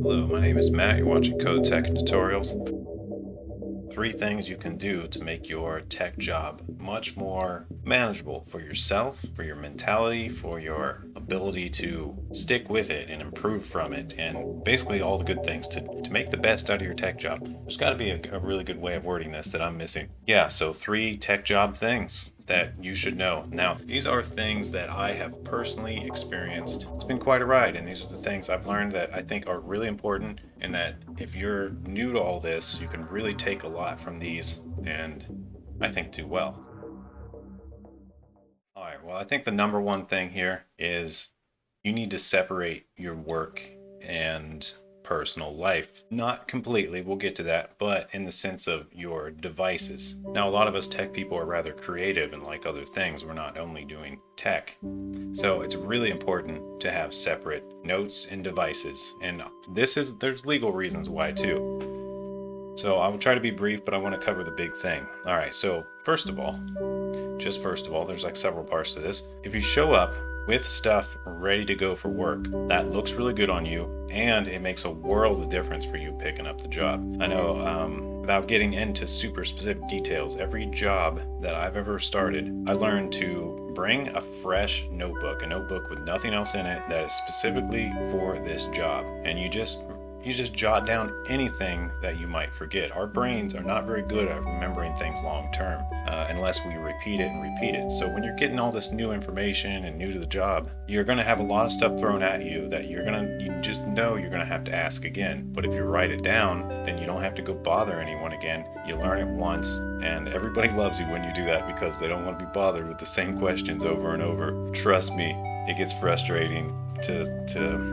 Hello, my name is Matt. You're watching Code Tech and Tutorials. 3 things you can do to make your tech job much more manageable for yourself, for your mentality, for your ability to stick with it and improve from it, and basically all the good things to make the best out of your tech job. There's got to be a really good way of wording this that I'm missing. Yeah, so 3 tech job things that you should know. Now, these are things that I have personally experienced. It's been quite a ride, and these are the things I've learned that I think are really important, and that if you're new to all this, you can really take a lot from these and I think do well. All right, well, I think the number one thing here is you need to separate your work and personal life. Not completely, we'll get to that, but in the sense of your devices. Now, a lot of us tech people are rather creative and like other things. We're not only doing tech. So it's really important to have separate notes and devices. And there's legal reasons why too. So I will try to be brief, but I want to cover the big thing. All right, so first of all, there's like several parts to this. If you show up with stuff ready to go for work, that looks really good on you, and it makes a world of difference for you picking up the job. I know, without getting into super specific details, every job that I've ever started, I learned to bring a fresh notebook, a notebook with nothing else in it that is specifically for this job. And you just jot down anything that you might forget. Our brains are not very good at remembering things long term unless we repeat it and repeat it. So when you're getting all this new information and new to the job, you're going to have a lot of stuff thrown at you that you just know you're going to have to ask again. But if you write it down, then you don't have to go bother anyone again. You learn it once, and everybody loves you when you do that because they don't want to be bothered with the same questions over and over. Trust me, it gets frustrating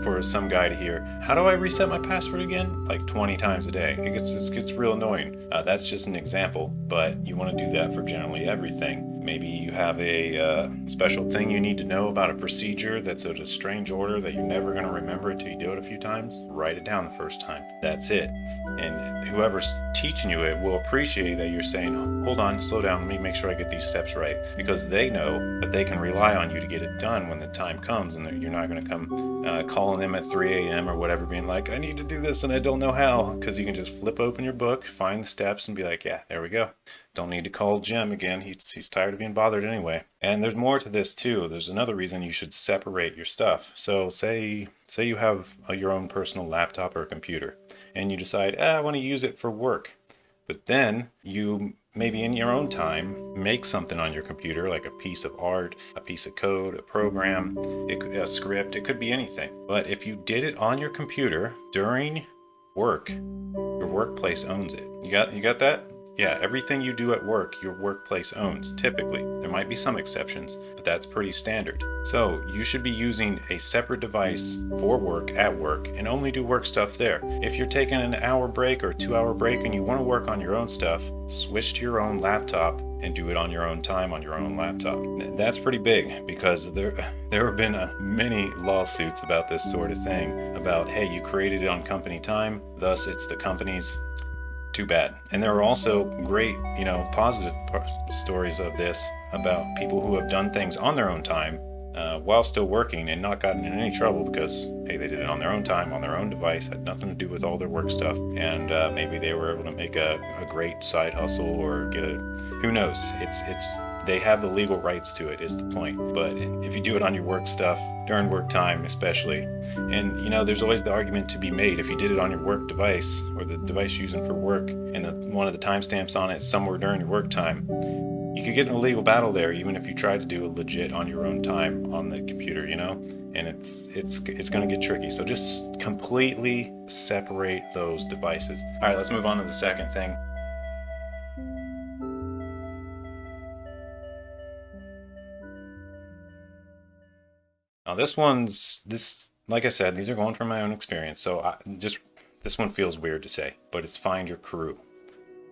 for some guy to hear, how do I reset my password again? Like 20 times a day. It gets real annoying. That's just an example, but you want to do that for generally everything. Maybe you have a special thing you need to know about a procedure that's at a strange order that you're never going to remember until you do it a few times. Write it down the first time. That's it. And whoever's teaching you it will appreciate that you're saying, hold on, slow down, let me make sure I get these steps right, because they know that they can rely on you to get it done when the time comes, and that you're not going to come calling them at 3 a.m. or whatever being like, I need to do this and I don't know how, because you can just flip open your book, find the steps, and be like, yeah, there we go. Don't need to call Jim again. He's tired of being bothered anyway. And there's more to this too. There's another reason you should separate your stuff. So say you have your own personal laptop or computer, and you decide, I want to use it for work. But then you maybe in your own time make something on your computer, like a piece of art, a piece of code, a program, a script. It could be anything. But if you did it on your computer during work, your workplace owns it. You got that? Yeah, everything you do at work, your workplace owns, typically. There might be some exceptions, but that's pretty standard. So you should be using a separate device for work at work and only do work stuff there. If you're taking an hour break or 2-hour break and you want to work on your own stuff, switch to your own laptop and do it on your own time on your own laptop. That's pretty big, because there have been many lawsuits about this sort of thing, about, hey, you created it on company time, thus it's the company's. Too bad. And there are also great, positive stories of this about people who have done things on their own time while still working and not gotten in any trouble because, hey, they did it on their own time, on their own device, had nothing to do with all their work stuff, and maybe they were able to make a great side hustle or who knows. They have the legal rights to it, is the point. But if you do it on your work stuff, during work time especially, and there's always the argument to be made, if you did it on your work device, or the device you're using for work, and one of the timestamps on it is somewhere during your work time, you could get in a legal battle there, even if you tried to do it legit on your own time on the computer, and it's going to get tricky. So just completely separate those devices. All right, let's move on to the second thing. Now like I said, these are going from my own experience, so this one feels weird to say, but it's find your crew.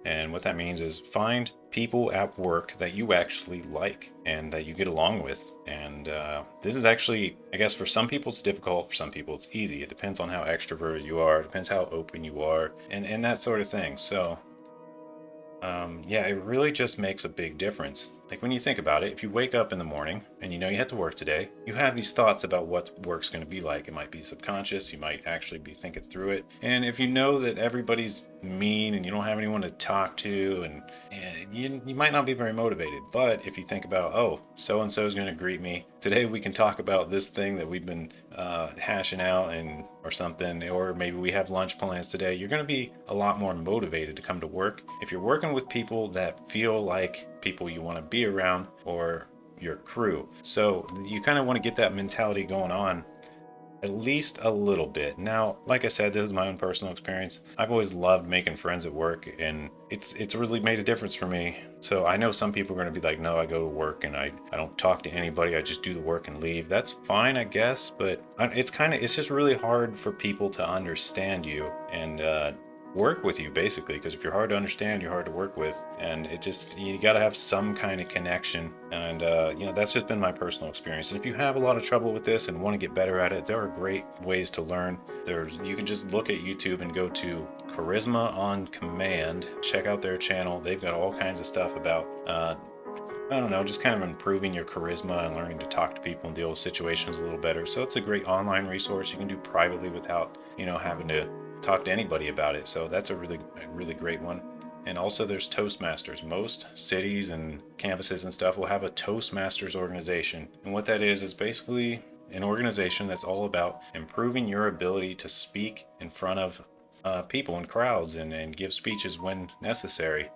And what that means is find people at work that you actually like and that you get along with. And this is actually, I guess for some people it's difficult, for some people it's easy. It depends on how extroverted you are, it depends how open you are, and that sort of thing. So Yeah, it really just makes a big difference. Like when you think about it, if you wake up in the morning and you know you have to work today, you have these thoughts about what work's going to be like. It might be subconscious, you might actually be thinking through it. And if you know that everybody's mean and you don't have anyone to talk to, and you might not be very motivated. But if you think about, oh, so and so is going to greet me today, we can talk about this thing that we've been hashing out and or something, or maybe we have lunch plans today. You're going to be a lot more motivated to come to work if you're working with people that feel like people you want to be around or your crew. So you kind of want to get that mentality going on at least a little bit. Now, like I said, this is my own personal experience. I've always loved making friends at work, and it's really made a difference for me. So I know some people are going to be like, no, I go to work and I don't talk to anybody. I just do the work and leave. That's fine, I guess, but it's just really hard for people to understand you and work with you, basically, because if you're hard to understand, you're hard to work with, and you got to have some kind of connection. And that's just been my personal experience. And if you have a lot of trouble with this and want to get better at it, there are great ways to learn. You can just look at YouTube and go to Charisma on Command, check out their channel. They've got all kinds of stuff about I don't know, just kind of improving your charisma and learning to talk to people and deal with situations a little better. So it's a great online resource you can do privately without, having to talk to anybody about it. So that's a really great one. And also there's Toastmasters. Most cities and campuses and stuff will have a Toastmasters organization. And what that is basically an organization that's all about improving your ability to speak in front of people and crowds and give speeches when necessary.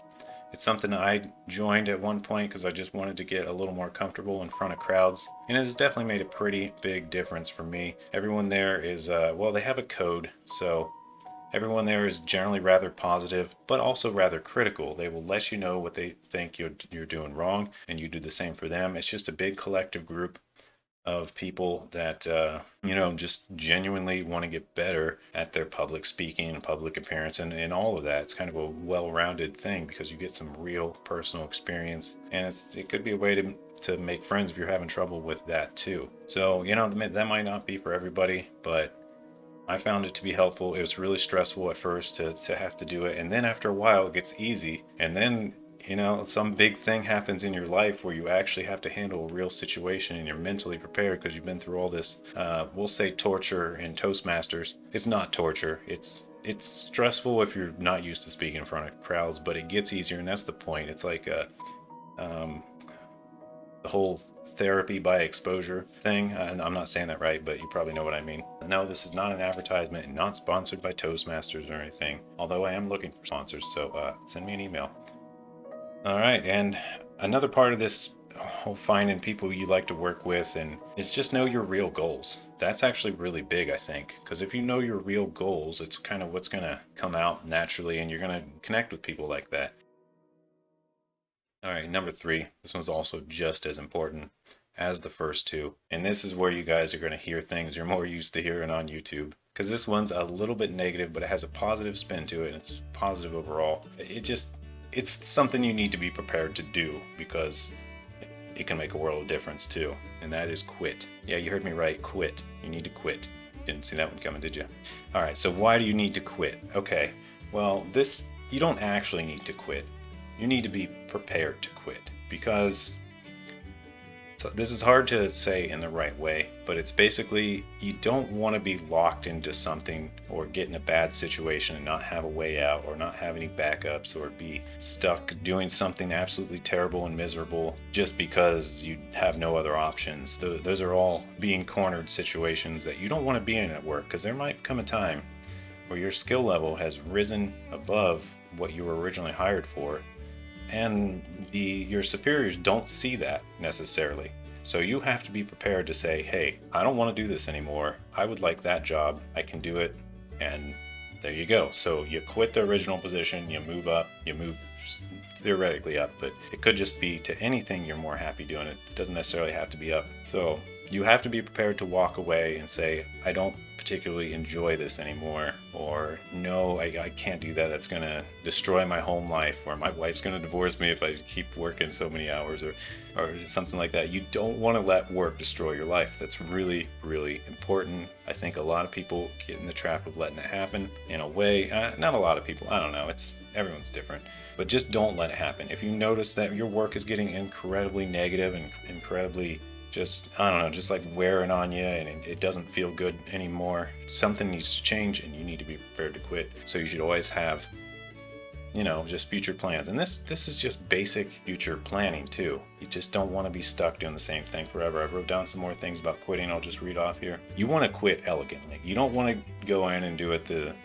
It's something I joined at one point because I just wanted to get a little more comfortable in front of crowds. And it has definitely made a pretty big difference for me. Everyone there is, they have a code. So everyone there is generally rather positive, but also rather critical. They will let you know what they think you're doing wrong, and you do the same for them. It's just a big collective group of people that just genuinely want to get better at their public speaking and public appearance and all of that. It's kind of a well-rounded thing because you get some real personal experience, and it could be a way to make friends if you're having trouble with that too. So that might not be for everybody, but I found it to be helpful. It was really stressful at first to have to do it, and then after a while it gets easy, and then some big thing happens in your life where you actually have to handle a real situation and you're mentally prepared because you've been through all this, we'll say torture in Toastmasters. It's not torture. It's stressful if you're not used to speaking in front of crowds, but it gets easier, and that's the point. It's like the whole therapy by exposure thing. And I'm not saying that right, but you probably know what I mean. No, this is not an advertisement and not sponsored by Toastmasters or anything, although I am looking for sponsors, so send me an email. All right, and another part of this whole finding people you like to work with and is just know your real goals. That's actually really big, I think, because if you know your real goals, it's kind of what's going to come out naturally, and you're going to connect with people like that. All right, number 3. This one's also just as important as the first two, and this is where you guys are going to hear things you're more used to hearing on YouTube, because this one's a little bit negative, but it has a positive spin to it, and it's positive overall. It's something you need to be prepared to do because it can make a world of difference too. And that is quit. Yeah, you heard me right. Quit. You need to quit. Didn't see that one coming, did you? All right, so why do you need to quit? Okay, well, you don't actually need to quit. You need to be prepared to quit because so this is hard to say in the right way, but it's basically you don't want to be locked into something or get in a bad situation and not have a way out or not have any backups or be stuck doing something absolutely terrible and miserable just because you have no other options. Those are all being cornered situations that you don't want to be in at work, because there might come a time where your skill level has risen above what you were originally hired for, and your superiors don't see that necessarily. So you have to be prepared to say, hey, I don't want to do this anymore. I would like that job. I can do it. And there you go. So you quit the original position, you move up, you move theoretically up, but it could just be to anything you're more happy doing. It doesn't necessarily have to be up. So you have to be prepared to walk away and say, I don't particularly enjoy this anymore, or no, I can't do that. That's going to destroy my home life, or my wife's going to divorce me if I keep working so many hours, or something like that. You don't want to let work destroy your life. That's really, really important. I think a lot of people get in the trap of letting it happen in a way. Not a lot of people. I don't know. Everyone's different. But just don't let it happen. If you notice that your work is getting incredibly negative and incredibly just, I don't know, just like wearing on you, and it doesn't feel good anymore, something needs to change and you need to be prepared to quit. So you should always have, just future plans. And this is just basic future planning too. You just don't want to be stuck doing the same thing forever. I wrote down some more things about quitting. I'll just read off here. You want to quit elegantly. You don't want to go in and do it the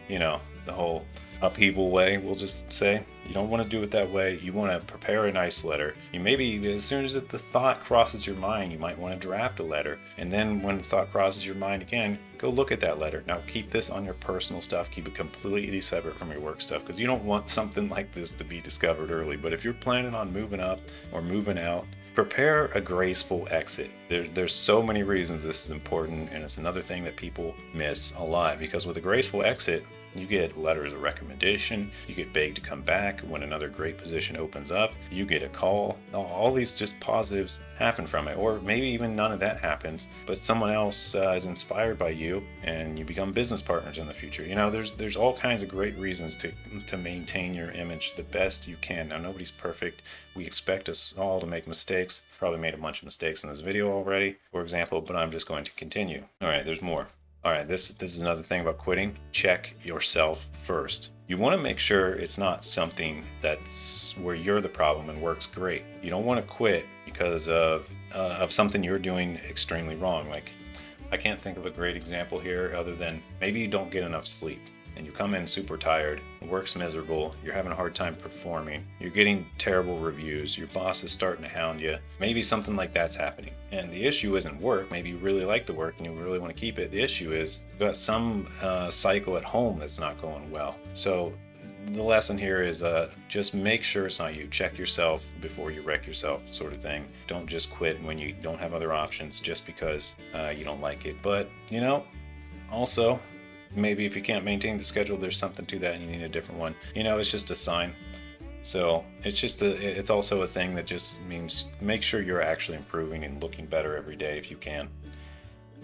whole upheaval way, we'll just say. You don't want to do it that way. You want to prepare a nice letter. You maybe, as soon as the thought crosses your mind, you might want to draft a letter. And then when the thought crosses your mind again, go look at that letter. Now keep this on your personal stuff. Keep it completely separate from your work stuff, because you don't want something like this to be discovered early. But if you're planning on moving up or moving out, prepare a graceful exit. There's so many reasons this is important, and it's another thing that people miss a lot, because with a graceful exit, you get letters of recommendation, you get begged to come back when another great position opens up, you get a call. All these just positives happen from it. Or maybe even none of that happens, but someone else is inspired by you and you become business partners in the future. There's all kinds of great reasons to maintain your image the best you can. Now, nobody's perfect. We expect us all to make mistakes. Probably made a bunch of mistakes in this video already, for example, but I'm just going to continue. All right, there's more. All right, this is another thing about quitting. Check yourself first. You want to make sure it's not something that's where you're the problem and works great. You don't want to quit because of something you're doing extremely wrong. Like, I can't think of a great example here other than maybe you don't get enough sleep and you come in super tired, work's miserable, you're having a hard time performing, you're getting terrible reviews, your boss is starting to hound you. Maybe something like that's happening. And the issue isn't work. Maybe you really like the work and you really want to keep it. The issue is you've got some cycle at home that's not going well. So the lesson here is just make sure it's not you. Check yourself before you wreck yourself, sort of thing. Don't just quit when you don't have other options just because you don't like it. But, also, maybe if you can't maintain the schedule, there's something to that and you need a different one. It's just a sign. So it's also a thing that just means make sure you're actually improving and looking better every day if you can.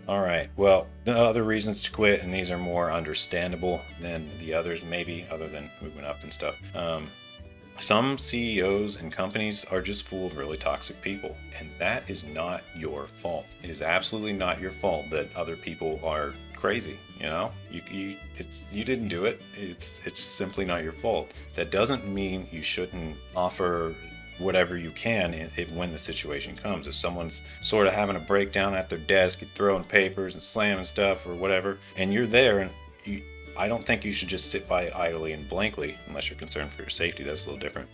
All right, well, the other reasons to quit, and these are more understandable than the others, maybe, other than moving up and stuff. Some CEOs and companies are just full of really toxic people, and that is not your fault. It is absolutely not your fault that other people are crazy. You didn't do it. It's simply not your fault. That doesn't mean you shouldn't offer whatever you can when the situation comes. If someone's sort of having a breakdown at their desk, you're throwing papers and slamming stuff or whatever, and you're there, and I don't think you should just sit by idly and blankly, unless you're concerned for your safety. That's a little different.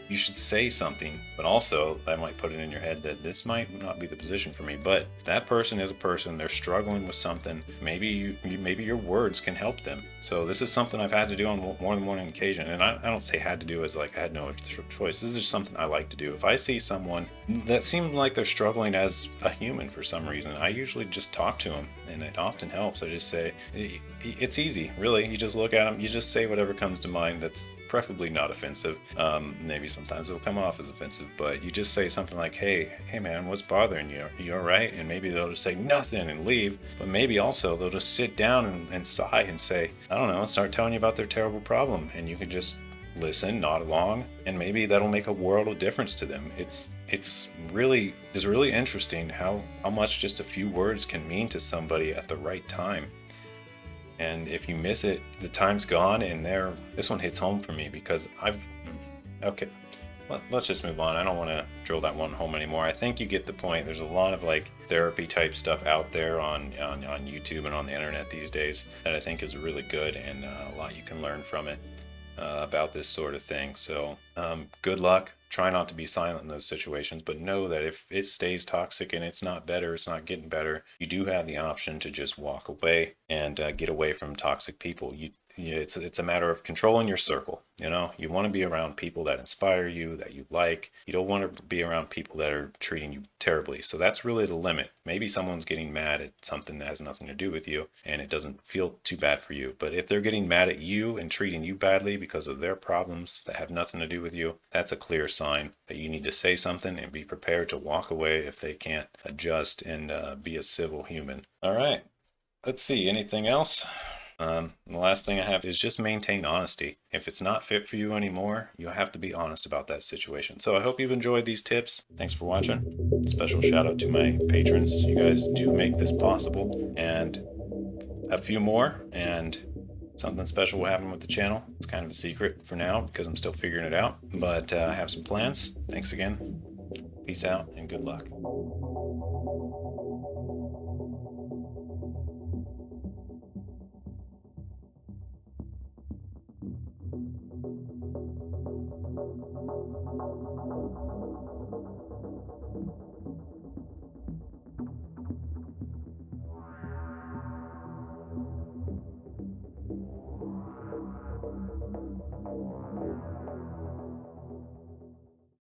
You should say something, but also that might put it in your head that this might not be the position for me. But that person is a person, they're struggling with something. Maybe your words can help them. So this is something I've had to do on more than one occasion. And I don't say had to do as like I had no choice. This is just something I like to do. If I see someone that seems like they're struggling as a human for some reason, I usually just talk to them, and it often helps. I just say, it's easy, really. You just look at them, you just say whatever comes to mind that's preferably not offensive. Maybe sometimes it'll come off as offensive, but you just say something like, hey man, what's bothering you? Are you all right? And maybe they'll just say nothing and leave, but maybe also they'll just sit down and sigh and say, I don't know, start telling you about their terrible problem, and you can just listen, nod along, and maybe that'll make a world of difference to them. It's really interesting how much just a few words can mean to somebody at the right time. And if you miss it, the time's gone, and this one hits home for me because okay, let's just move on. I don't want to drill that one home anymore. I think you get the point. There's a lot of like therapy type stuff out there on YouTube and on the internet these days that I think is really good, and a lot you can learn from it about this sort of thing. So good luck. try not to be silent in those situations, but know that if it stays toxic and it's not better, it's not getting better, you do have the option to just walk away and get away from toxic people. It's a matter of controlling your circle. You want to be around people that inspire you, that you like. You don't want to be around people that are treating you terribly. So that's really the limit. Maybe someone's getting mad at something that has nothing to do with you and it doesn't feel too bad for you. But if they're getting mad at you and treating you badly because of their problems that have nothing to do with you, that's a clear sign that you need to say something and be prepared to walk away if they can't adjust and be a civil human. All right. Let's see. Anything else? The last thing I have is just maintain honesty. If it's not fit for you anymore, you have to be honest about that situation. So I hope you've enjoyed these tips. Thanks for watching. Special shout out to my patrons. You guys do make this possible. And a few more, and something special will happen with the channel. It's kind of a secret for now because I'm still figuring it out. But I have some plans. Thanks again. Peace out and good luck.